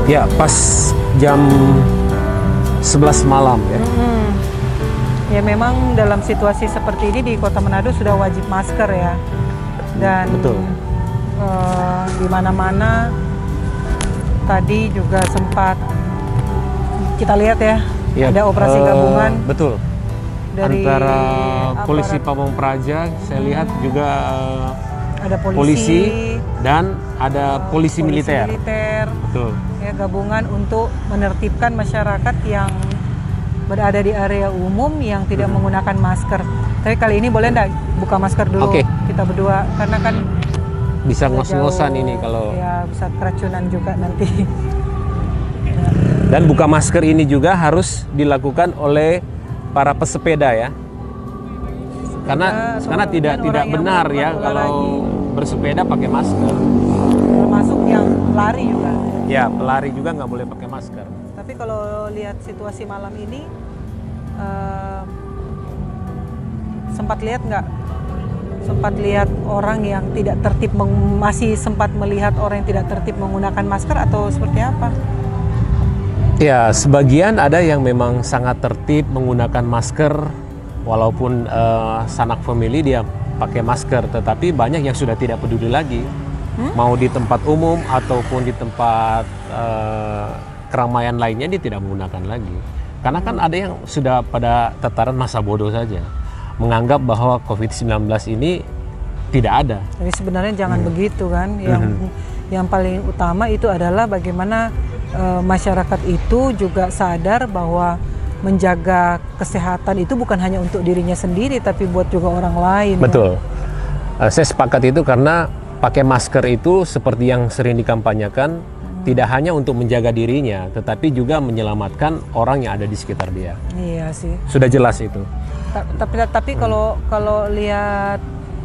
Ya, pas jam 11 malam ya. Ya memang dalam situasi seperti ini di Kota Manado sudah wajib masker ya. Dan betul. Di mana-mana tadi juga sempat kita lihat ya, ada operasi gabungan. Betul. Dari antara polisi Pamong Praja, saya lihat juga ada polisi dan ada polisi militer. Betul. Ya, gabungan untuk menertibkan masyarakat yang berada di area umum yang tidak menggunakan masker. Tapi kali ini boleh enggak buka masker dulu kita berdua, karena kan bisa ngos-ngosan ini kalau ya bisa keracunan juga nanti. Dan buka masker ini juga harus dilakukan oleh para pesepeda ya. Karena tidak benar ya kalau bersepeda pakai masker. Termasuk yang lari juga. Ya, pelari juga nggak boleh pakai masker. Tapi kalau lihat situasi malam ini, sempat lihat nggak? Sempat lihat orang yang tidak tertib, masih sempat melihat orang yang tidak tertib menggunakan masker atau seperti apa? Ya, sebagian ada yang memang sangat tertib menggunakan masker, walaupun sanak famili dia pakai masker, tetapi banyak yang sudah tidak peduli lagi. Mau di tempat umum ataupun di tempat keramaian lainnya dia tidak menggunakan lagi. Karena kan ada yang sudah pada tataran masa bodoh saja, menganggap bahwa COVID-19 ini tidak ada. Jadi sebenarnya jangan begitu kan. Yang paling utama itu adalah bagaimana masyarakat itu juga sadar bahwa menjaga kesehatan itu bukan hanya untuk dirinya sendiri, tapi buat juga orang lain. Betul. Ya? Saya sepakat itu karena pakai masker itu seperti yang sering dikampanyekan, tidak hanya untuk menjaga dirinya, tetapi juga menyelamatkan orang yang ada di sekitar dia. Iya sih. Sudah jelas itu. Tapi kalau lihat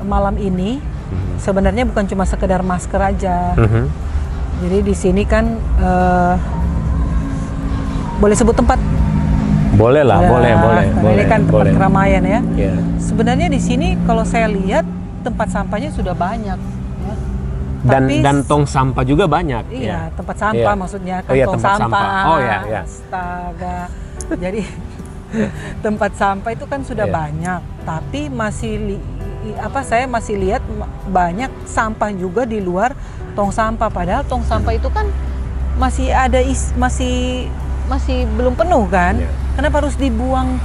malam ini, sebenarnya bukan cuma sekedar masker aja. Jadi di sini kan boleh sebut tempat? Boleh lah, boleh. Ini kan tempat keramaian ya. Yeah. Sebenarnya di sini kalau saya lihat tempat sampahnya sudah banyak. Dan tong sampah juga banyak. Iya, tempat sampah maksudnya kan tong sampah. Oh ya. Astaga. Jadi tempat sampah itu kan sudah banyak, tapi saya masih lihat banyak sampah juga di luar tong sampah, padahal tong sampah itu kan masih ada masih belum penuh kan. Kenapa harus dibuang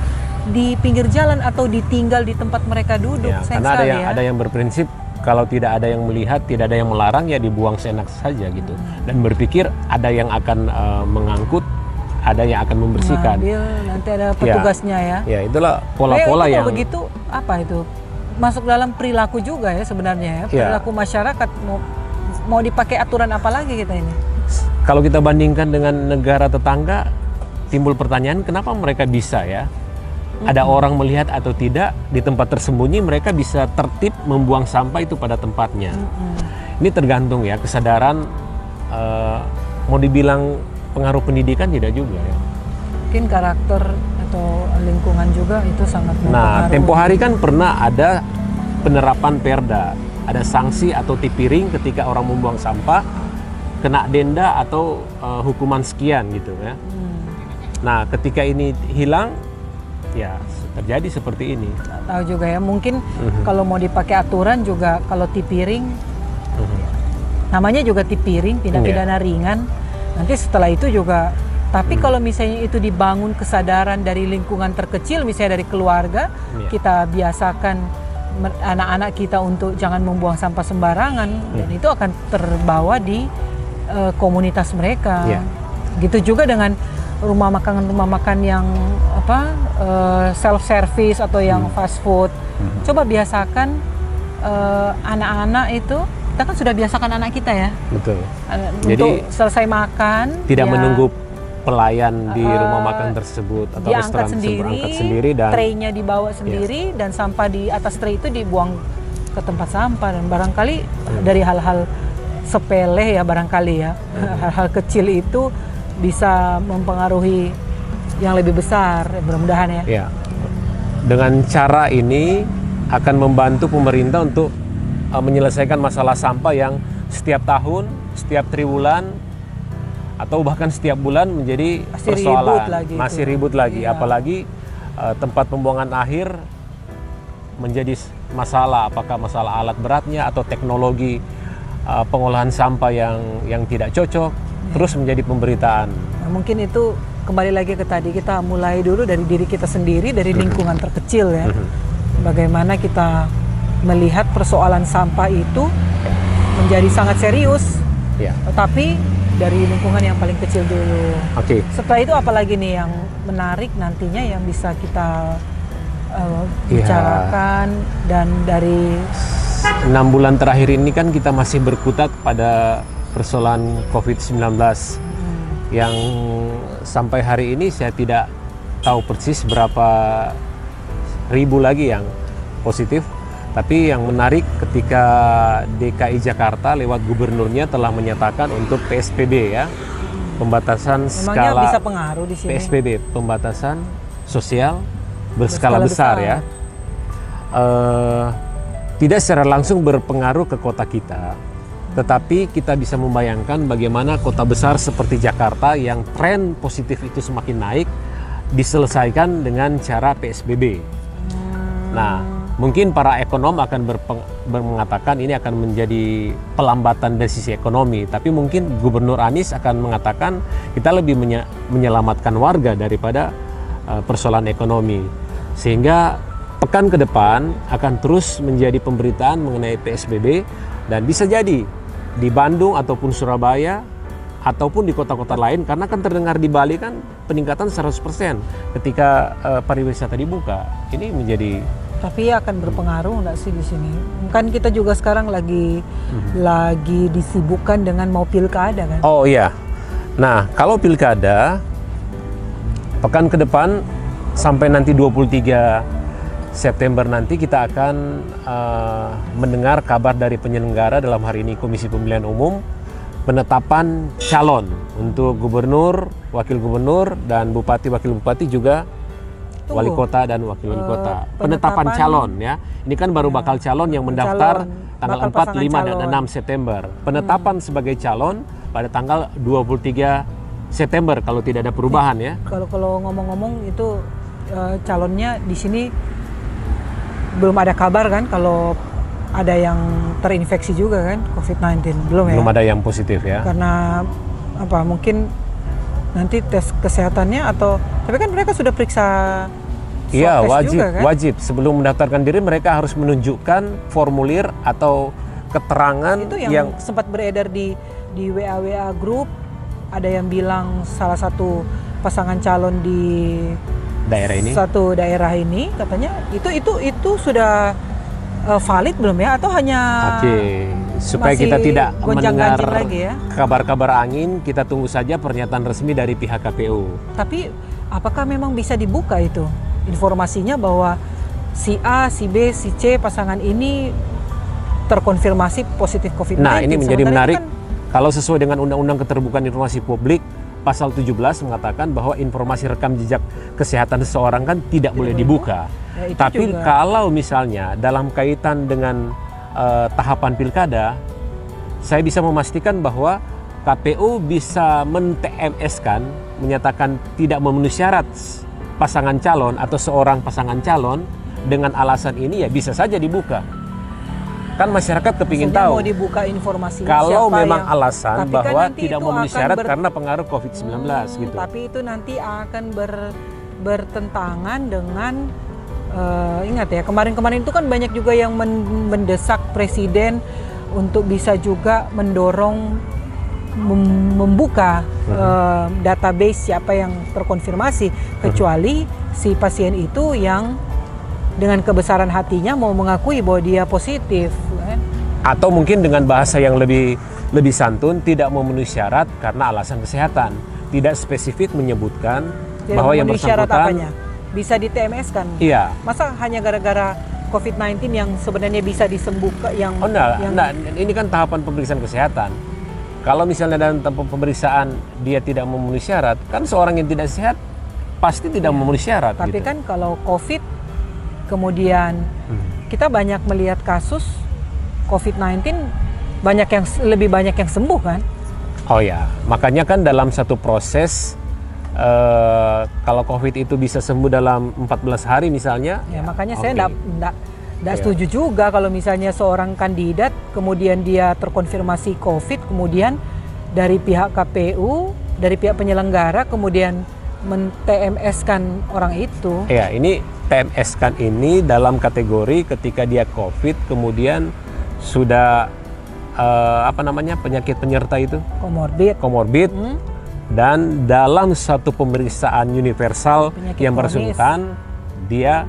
di pinggir jalan atau ditinggal di tempat mereka duduk? Karena ada yang berprinsip kalau tidak ada yang melihat, tidak ada yang melarang, ya dibuang seenak saja gitu. Dan berpikir ada yang akan mengangkut, ada yang akan membersihkan. Nanti ada petugasnya ya. Ya, itulah pola-pola yang begitu apa itu? Masuk dalam perilaku juga ya sebenarnya ya. Perilaku masyarakat mau dipakai aturan apa lagi kita ini? Kalau kita bandingkan dengan negara tetangga, timbul pertanyaan kenapa mereka bisa ya? Ada orang melihat atau tidak, di tempat tersembunyi mereka bisa tertib membuang sampah itu pada tempatnya. Ini tergantung ya kesadaran, mau dibilang pengaruh pendidikan tidak juga ya. Mungkin karakter atau lingkungan juga itu sangat mempengaruhi. Nah, tempo hari kan pernah ada penerapan perda, ada sanksi atau tipiring ketika orang membuang sampah, kena denda atau hukuman sekian gitu ya. Nah, ketika ini hilang, ya terjadi seperti ini. Tahu juga ya, mungkin kalau mau dipakai aturan juga kalau tipiring, namanya juga tipiring, tindak pidana ringan. Nanti setelah itu juga, tapi kalau misalnya itu dibangun kesadaran dari lingkungan terkecil, misalnya dari keluarga, kita biasakan anak-anak kita untuk jangan membuang sampah sembarangan, dan itu akan terbawa di komunitas mereka. Gitu juga dengan rumah makan yang self service atau yang fast food. Coba biasakan anak-anak itu, kita kan sudah biasakan anak kita ya. Betul. Untuk Jadi selesai makan tidak menunggu pelayan di rumah makan tersebut atau dia restoran angkat sendiri dan tray-nya dibawa sendiri dan sampah di atas tray itu dibuang ke tempat sampah. Dan barangkali dari hal-hal sepele ya barangkali ya, hal-hal kecil itu bisa mempengaruhi yang lebih besar, mudah-mudahan ya. Ya. Dengan cara ini akan membantu pemerintah untuk menyelesaikan masalah sampah yang setiap tahun, setiap triwulan atau bahkan setiap bulan menjadi Masih persoalan, ribut lagi masih itu. ribut lagi, Iya. apalagi tempat pembuangan akhir menjadi masalah, apakah masalah alat beratnya atau teknologi pengolahan sampah yang tidak cocok, terus menjadi pemberitaan. Nah, mungkin itu kembali lagi ke tadi, kita mulai dulu dari diri kita sendiri, dari lingkungan terkecil ya. Bagaimana kita melihat persoalan sampah itu menjadi sangat serius, Ya. tapi dari lingkungan yang paling kecil dulu. Oke. Setelah itu apalagi nih yang menarik nantinya yang bisa kita Iya. bicarakan, dan dari 6 bulan terakhir ini kan kita masih berkutat pada persoalan COVID-19 yang sampai hari ini saya tidak tahu persis berapa ribu lagi yang positif. Tapi yang menarik ketika DKI Jakarta lewat gubernurnya telah menyatakan untuk PSBB ya, pembatasan memangnya skala bisa pengaruh di sini. PSBB, pembatasan sosial berskala besar ya. Tidak secara langsung berpengaruh ke kota kita, tetapi kita bisa membayangkan bagaimana kota besar seperti Jakarta yang tren positif itu semakin naik diselesaikan dengan cara PSBB. Nah, mungkin para ekonom akan mengatakan ini akan menjadi pelambatan dari sisi ekonomi, tapi mungkin Gubernur Anies akan mengatakan kita lebih menyelamatkan warga daripada persoalan ekonomi. Sehingga pekan ke depan akan terus menjadi pemberitaan mengenai PSBB, dan bisa jadi di Bandung ataupun Surabaya ataupun di kota-kota lain, karena kan terdengar di Bali kan peningkatan 100% ketika pariwisata dibuka. Ini menjadi. Tapi akan berpengaruh nggak sih di sini? Kan kita juga sekarang lagi disibukkan dengan mau pilkada kan? Oh iya. Nah, kalau pilkada pekan ke depan sampai nanti 23 September nanti kita akan mendengar kabar dari penyelenggara, dalam hari ini Komisi Pemilihan Umum, penetapan calon untuk gubernur, wakil gubernur, dan bupati, wakil bupati, juga wali kota dan wakil wali kota. Penetapan calon ya. Ini kan baru bakal calon yang mendaftar tanggal 4, 5, dan 6 September. Penetapan sebagai calon pada tanggal 23 September kalau tidak ada perubahan ya. Kalau ngomong-ngomong itu calonnya di sini belum ada kabar kan kalau ada yang terinfeksi juga kan COVID-19, belum ya? Belum ada yang positif ya. Karena apa, mungkin nanti tes kesehatannya, atau tapi kan mereka sudah periksa swab Iya, test wajib, juga, kan? wajib. Sebelum mendaftarkan diri mereka harus menunjukkan formulir atau keterangan Itu yang sempat beredar di WA grup, ada yang bilang salah satu pasangan calon di daerah ini. satu daerah ini katanya itu sudah valid belum ya, atau hanya Oke, supaya masih kita tidak mendengar gonjang-ganjing lagi ya? kabar-kabar angin, kita tunggu saja pernyataan resmi dari pihak KPU. Tapi apakah memang bisa dibuka itu informasinya bahwa si A, si B, si C pasangan ini terkonfirmasi positif COVID-19? Nah, ini menjadi Sementara menarik. itu kan, Kalau sesuai dengan Undang-Undang Keterbukaan Informasi Publik, pasal 17 mengatakan bahwa informasi rekam jejak kesehatan seseorang kan tidak boleh dibuka. Ya, itu Tapi juga. kalau misalnya dalam kaitan dengan tahapan pilkada, saya bisa memastikan bahwa KPU bisa men-TMS-kan, menyatakan tidak memenuhi syarat pasangan calon atau seorang pasangan calon dengan alasan ini, ya bisa saja dibuka. Kan masyarakat kepingin maksudnya tahu mau dibuka informasinya kalau siapa memang yang, alasan tapi kan bahwa nanti tidak itu memenuhi akan syarat karena pengaruh COVID-19 gitu. Tapi itu nanti akan bertentangan dengan ingat ya, kemarin-kemarin itu kan banyak juga yang mendesak presiden untuk bisa juga mendorong membuka database siapa yang terkonfirmasi, kecuali si pasien itu yang dengan kebesaran hatinya mau mengakui bahwa dia positif kan? Atau mungkin dengan bahasa yang lebih santun, tidak memenuhi syarat karena alasan kesehatan. Tidak spesifik menyebutkan Tidak bahwa yang memenuhi syarat bersangkutan apanya? Bisa di TMS kan? Iya. Masa hanya gara-gara COVID-19 yang sebenarnya bisa disembuhkan yang Oh enggak, ini kan tahapan pemeriksaan kesehatan. Kalau misalnya dalam tahap pemeriksaan dia tidak memenuhi syarat, kan seorang yang tidak sehat pasti tidak memenuhi syarat. Tapi gitu. kan kalau COVID kemudian kita banyak melihat kasus COVID-19 lebih banyak yang sembuh kan? Oh ya, makanya kan dalam satu proses kalau COVID itu bisa sembuh dalam 14 hari misalnya. Ya, makanya okay. saya enggak setuju juga kalau misalnya seorang kandidat kemudian dia terkonfirmasi COVID, kemudian dari pihak KPU, dari pihak penyelenggara kemudian men-TMS-kan orang itu. Ya, ini TMS-kan ini dalam kategori ketika dia COVID kemudian sudah penyakit penyerta itu komorbid dan dalam satu pemeriksaan universal penyakit yang kronis. bersangkutan dia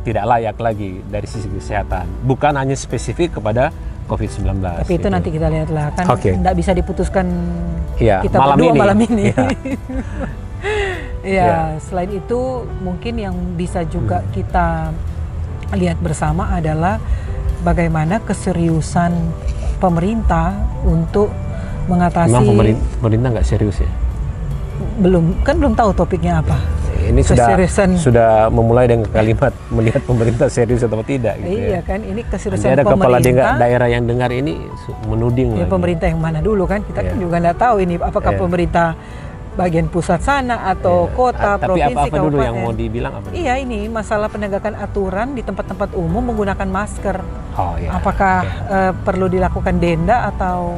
tidak layak lagi dari sisi kesehatan, bukan hanya spesifik kepada COVID-19. Tapi itu nanti kita lihatlah, kan tidak bisa diputuskan kita malam berdua ini. malam ini. Ya. Selain itu mungkin yang bisa juga kita lihat bersama adalah bagaimana keseriusan pemerintah untuk mengatasi. Memang pemerintah nggak serius ya? Belum tahu topiknya apa. Ini sudah memulai dengan kalimat melihat pemerintah serius atau tidak gitu. Iya kan, ini keseriusan ada pemerintah. Kepala daerah yang dengar ini menuding. Ya, pemerintah yang mana dulu kan? Kita kan juga nggak tahu ini apakah pemerintah bagian pusat sana atau kota, provinsi, tapi apa dulu kabupaten. yang mau dibilang apa? Iya, ini masalah penegakan aturan di tempat-tempat umum menggunakan masker. Oh, iya. Apakah perlu dilakukan denda atau?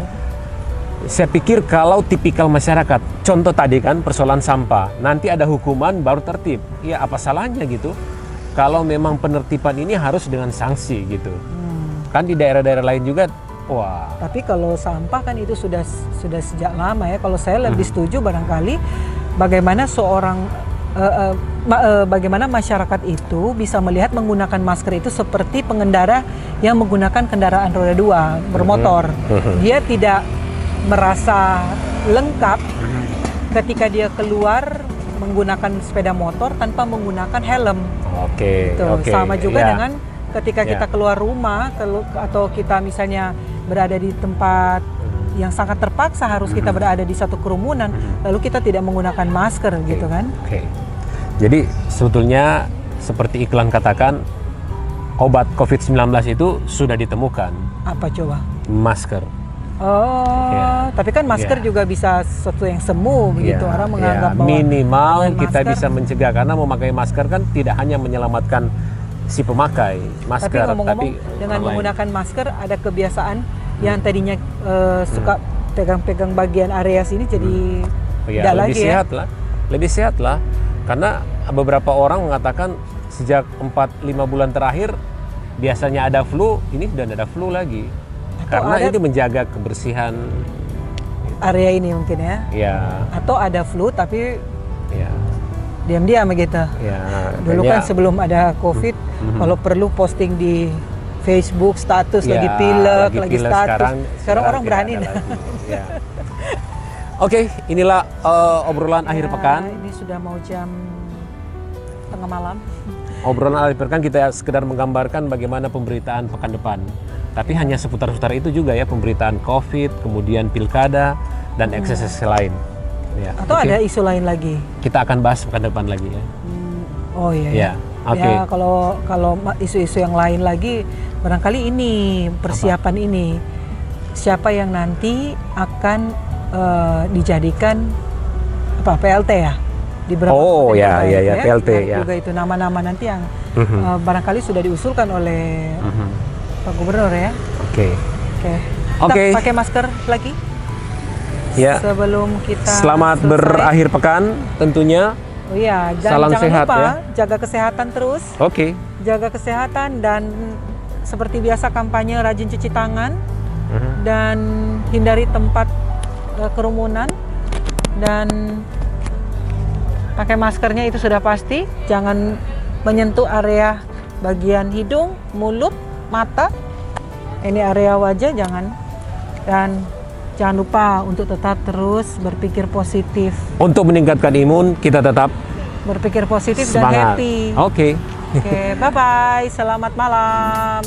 Saya pikir kalau tipikal masyarakat, contoh tadi kan persoalan sampah, nanti ada hukuman baru tertib. Ya apa salahnya gitu? Kalau memang penertiban ini harus dengan sanksi gitu. Kan di daerah-daerah lain juga, wah. Tapi kalau sampah kan itu sudah sejak lama ya. Kalau saya lebih setuju barangkali bagaimana bagaimana masyarakat itu bisa melihat menggunakan masker itu seperti pengendara yang menggunakan kendaraan roda 2 bermotor. Dia tidak merasa lengkap ketika dia keluar menggunakan sepeda motor tanpa menggunakan helm. Oke. Sama juga dengan ketika kita keluar rumah atau kita misalnya berada di tempat yang sangat terpaksa harus kita berada di satu kerumunan, lalu kita tidak menggunakan masker gitu kan. Jadi sebetulnya seperti iklan katakan, obat COVID-19 itu sudah ditemukan. Apa coba? Masker. Tapi kan masker juga bisa sesuatu yang semu begitu. Orang menganggap bahwa minimal kita bisa mencegah, karena memakai masker kan tidak hanya menyelamatkan si pemakai masker, tapi ngomong-ngomong dengan menggunakan masker ada kebiasaan yang tadinya suka pegang-pegang bagian area sini jadi tidak lagi lebih sehat lah, karena beberapa orang mengatakan sejak 4-5 bulan terakhir biasanya ada flu, ini sudah ada flu lagi. Karena itu menjaga kebersihan area ini mungkin ya. Atau ada flu tapi diam-diam begitu. Dulu kan sebelum ada COVID, kalau perlu posting di Facebook status lagi pilek, lagi status. Sekarang orang berani. Oke, inilah obrolan akhir pekan. Ini sudah mau jam tengah malam. Obrolan akhir pekan kita sekedar menggambarkan bagaimana pemberitaan pekan depan. Tapi hanya seputar-seputar itu juga ya, pemberitaan COVID, kemudian pilkada, dan ekses lain. Atau ada isu lain lagi? Kita akan bahas pekan depan lagi ya. Oh iya. Ya, kalau isu-isu yang lain lagi, barangkali ini persiapan ini. Siapa yang nanti akan dijadikan PLT ya? Di beberapa PLT ya. Juga itu nama-nama nanti yang barangkali sudah diusulkan oleh Pak Gubernur ya. Oke. Pakai masker lagi. Ya. Sebelum kita selamat berakhir pekan tentunya. Oh iya, salam jangan sehat lupa ya. Jaga kesehatan terus. Jaga kesehatan dan seperti biasa kampanye rajin cuci tangan dan hindari tempat kerumunan dan pakai maskernya itu sudah pasti. Jangan menyentuh area bagian hidung, mulut, mata, ini area wajah jangan. Dan jangan lupa untuk tetap terus berpikir positif. Untuk meningkatkan imun, kita tetap berpikir positif semangat. Dan happy. Oke, bye-bye. Selamat malam.